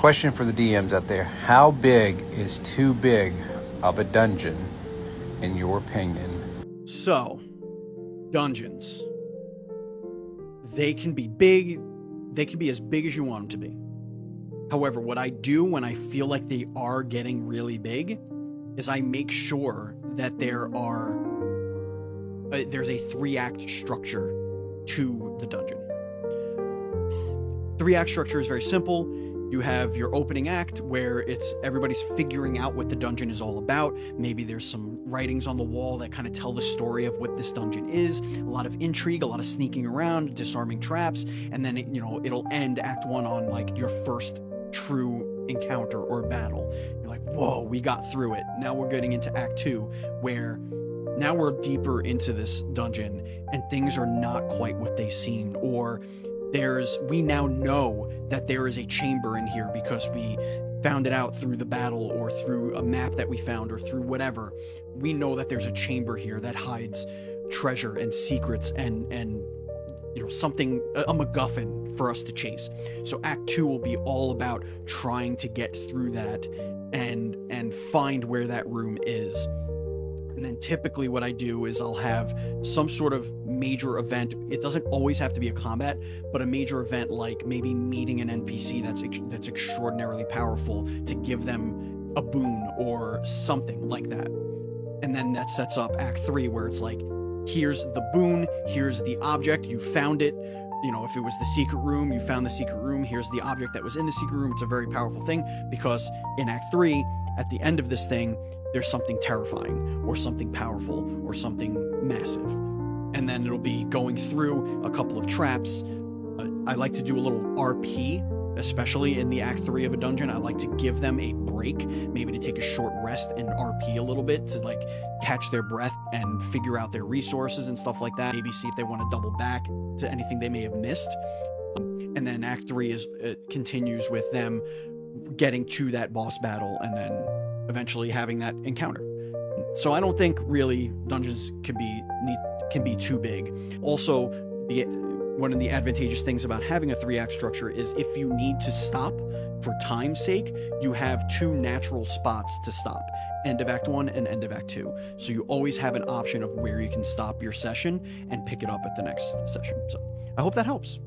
Question for the DMs out there. How big is too big of a dungeon, in your opinion? So, dungeons. They can be big. They can be as big as you want them to be. However, what I do when I feel like they are getting really big is I make sure that there's a 3-act structure to the dungeon. 3-act structure is very simple. You have your opening act where everybody's figuring out what the dungeon is all about. Maybe there's some writings on the wall that kind of tell the story of what this dungeon is. A lot of intrigue, a lot of sneaking around, disarming traps, and then it'll end Act 1 on like your first true encounter or battle. You're like, whoa, we got through it. Now we're getting into Act 2, where now we're deeper into this dungeon and things are not quite what they seemed, or we now know that there is a chamber in here because we found it out through the battle or through a map that we found or through whatever. We know that there's a chamber here that hides treasure and secrets and something, a MacGuffin for us to chase. So Act 2 will be all about trying to get through that and find where that room is. And then typically what I do is I'll have some sort of major event. It doesn't always have to be a combat, but a major event like maybe meeting an NPC that's extraordinarily powerful to give them a boon or something like that. And then that sets up Act 3, where it's like, here's the boon, here's the object, you found it. If it was the secret room, you found the secret room, here's the object that was in the secret room. It's a very powerful thing because in Act 3, at the end of this thing, there's something terrifying or something powerful or something massive. And then it'll be going through a couple of traps. I like to do a little RP, especially in the Act 3 of a dungeon. I like to give them a break, maybe to take a short rest and RP a little bit to like catch their breath and figure out their resources and stuff like that. Maybe see if they want to double back to anything they may have missed. And then Act 3 continues with them getting to that boss battle and then eventually having that encounter. So I don't think really dungeons can be too big. Also, one of the advantageous things about having a 3-act structure is if you need to stop for time's sake, you have 2 natural spots to stop: end of Act 1 and end of Act 2. So you always have an option of where you can stop your session and pick it up at the next session. So I hope that helps.